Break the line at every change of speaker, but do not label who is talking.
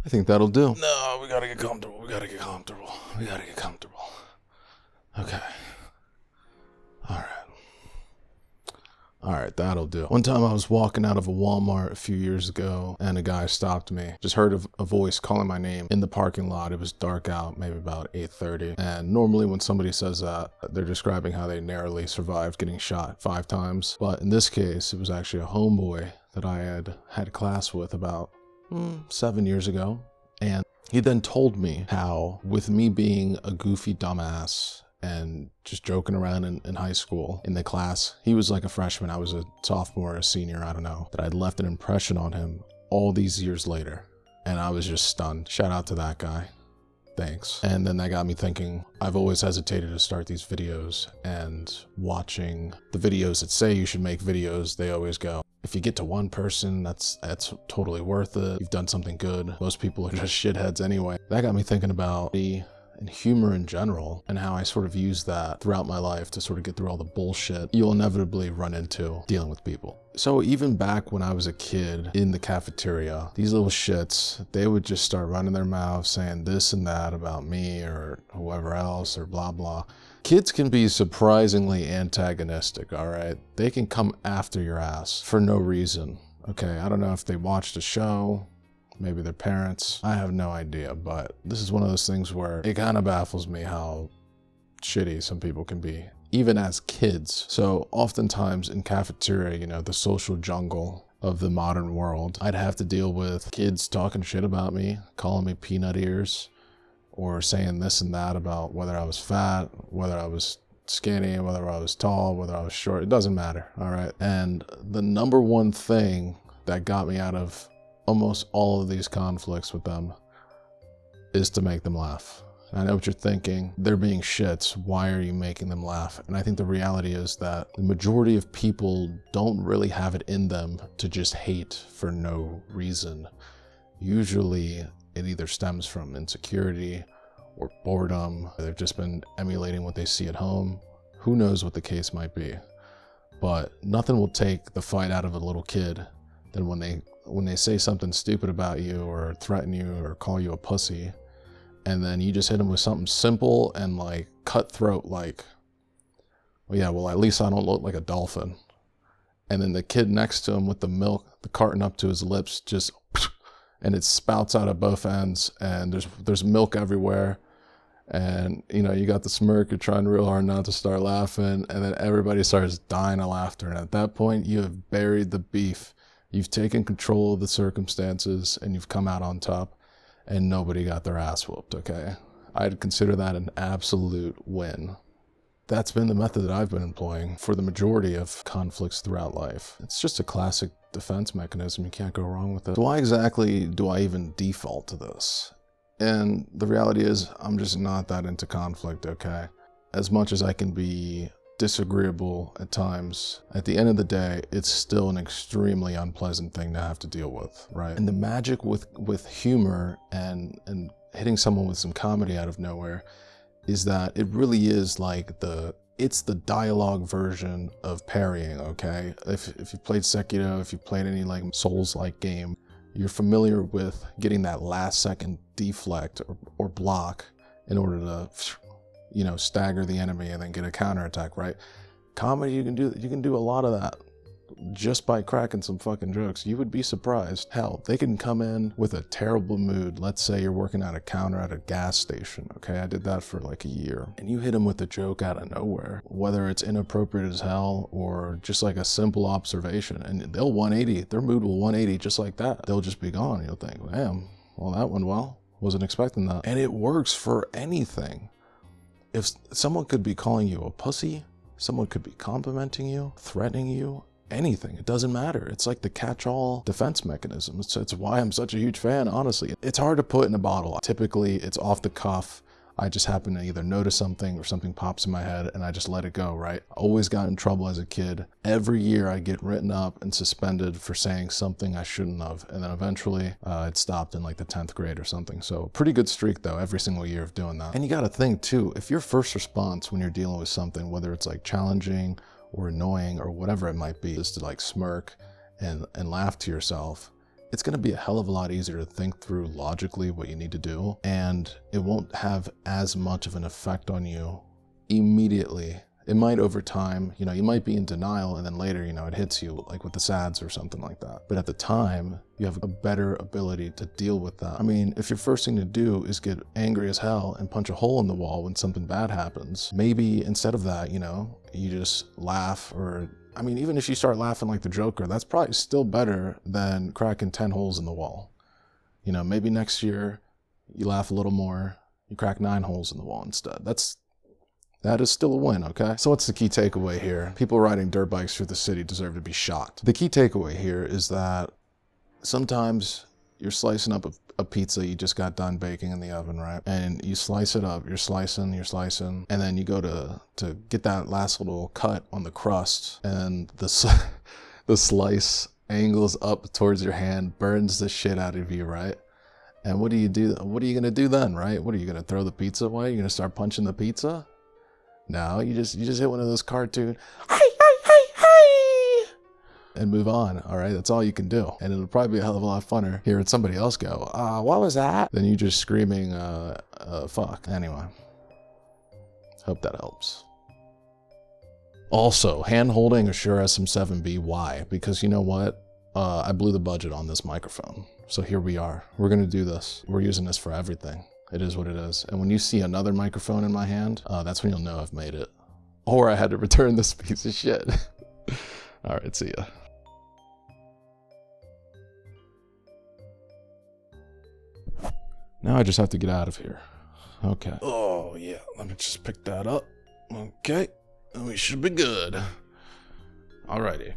I think that'll do.
No, we gotta get comfortable. Okay.
Alright, that'll do. One time I was walking out of a Walmart a few years ago and a guy stopped me. Just heard a voice calling my name in the parking lot. It was dark out, maybe about 8:30. And normally when somebody says that, they're describing how they narrowly survived getting shot 5 times. But in this case, it was actually a homeboy that I had class with about 7 years ago. And he then told me how, with me being a goofy dumbass and just joking around in high school in the class, he was like a freshman, I was a sophomore, a senior, I don't know, that I'd left an impression on him all these years later. And I was just stunned. Shout out to that guy. Thanks. And then that got me thinking, I've always hesitated to start these videos, and watching the videos that say you should make videos, they always go, if you get to 1 person, that's totally worth it. You've done something good. Most people are just shitheads anyway. That got me thinking about and humor in general, and how I sort of use that throughout my life to sort of get through all the bullshit you'll inevitably run into dealing with people. So even back when I was a kid in the cafeteria, these little shits, they would just start running their mouths saying this and that about me or whoever else or blah blah. Kids can be surprisingly antagonistic, all right? They can come after your ass for no reason. Okay, I don't know if they watched a show, maybe their parents, I have no idea, but this is one of those things where it kind of baffles me how shitty some people can be, even as kids. So oftentimes in cafeteria, you know, the social jungle of the modern world, I'd have to deal with kids talking shit about me, calling me peanut ears, or saying this and that about whether I was fat, whether I was skinny, whether I was tall, whether I was short, it doesn't matter, all right? And the number one thing that got me out of almost all of these conflicts with them is to make them laugh. I know what you're thinking. They're being shits. Why are you making them laugh? And I think the reality is that the majority of people don't really have it in them to just hate for no reason. Usually it either stems from insecurity or boredom. They've just been emulating what they see at home. Who knows what the case might be. But nothing will take the fight out of a little kid than when they say something stupid about you or threaten you or call you a pussy, and then you just hit them with something simple and like cutthroat, like, well, yeah, well, at least I don't look like a dolphin. And then the kid next to him with the milk, the carton up to his lips, just, and it spouts out at both ends, and there's milk everywhere. And, you know, you got the smirk, you're trying real hard not to start laughing, and then everybody starts dying of laughter. And at that point, you have buried the beef. You've taken control of the circumstances and you've come out on top, and nobody got their ass whooped, okay? I'd consider that an absolute win. That's been the method that I've been employing for the majority of conflicts throughout life. It's just a classic defense mechanism. You can't go wrong with it. So why exactly do I even default to this? And the reality is, I'm just not that into conflict, okay? As much as I can be disagreeable at times, at the end of the day, it's still an extremely unpleasant thing to have to deal with, right? And the magic with humor and hitting someone with some comedy out of nowhere is that it really is like it's the dialogue version of parrying, okay? If you played Sekiro, if you played any like Souls-like game, you're familiar with getting that last second deflect or block in order to, you know, stagger the enemy and then get a counterattack, right? Comedy, you can do a lot of that just by cracking some fucking jokes. You would be surprised. Hell, they can come in with a terrible mood. Let's say you're working at a counter at a gas station, okay? I did that for like a year. And you hit them with a joke out of nowhere, whether it's inappropriate as hell or just like a simple observation, and they'll 180, their mood will 180 just like that. They'll just be gone. You'll think, damn, well, that went well. Wasn't expecting that. And it works for anything. If someone could be calling you a pussy, someone could be complimenting you, threatening you, anything, it doesn't matter. It's like the catch-all defense mechanism. It's why I'm such a huge fan, honestly. It's hard to put in a bottle. Typically, it's off the cuff. I just happen to either notice something or something pops in my head and I just let it go, right? Always got in trouble as a kid. Every year I get written up and suspended for saying something I shouldn't have. And then eventually it stopped in like the 10th grade or something. So pretty good streak though, every single year of doing that. And you gotta think too, if your first response when you're dealing with something, whether it's like challenging or annoying or whatever it might be, is to like smirk and laugh to yourself, it's going to be a hell of a lot easier to think through logically what you need to do, and it won't have as much of an effect on you immediately. It might over time, you know, you might be in denial and then later, you know, it hits you like with the SADS or something like that. But at the time, you have a better ability to deal with that. I mean, if your first thing to do is get angry as hell and punch a hole in the wall when something bad happens, maybe instead of that, you know, you just laugh. Or, I mean, even if you start laughing like the Joker, that's probably still better than cracking 10 holes in the wall. You know, maybe next year you laugh a little more, you crack 9 holes in the wall instead. That is still a win, okay? So what's the key takeaway here? People riding dirt bikes through the city deserve to be shot. The key takeaway here is that sometimes you're slicing up a pizza you just got done baking in the oven, right? And you slice it up, you're slicing, and then you go to get that last little cut on the crust, and the slice angles up towards your hand, burns the shit out of you, right? And what do you do? What are you gonna do then, right? What are you gonna throw the pizza away? You're gonna start punching the pizza? No, you just hit one of those cartoon, and move on, all right? That's all you can do. And it'll probably be a hell of a lot funner hearing somebody else go, what was that? Than you just screaming, fuck. Anyway, hope that helps. Also, hand holding a Shure SM7B, why? Because you know what? I blew the budget on this microphone. So here we are. We're gonna do this. We're using this for everything. It is what it is. And when you see another microphone in my hand, that's when you'll know I've made it. Or I had to return this piece of shit. All right, see ya. Now I just have to get out of here. Okay. Oh, yeah. Let me just pick that up. Okay. We should be good. Alrighty.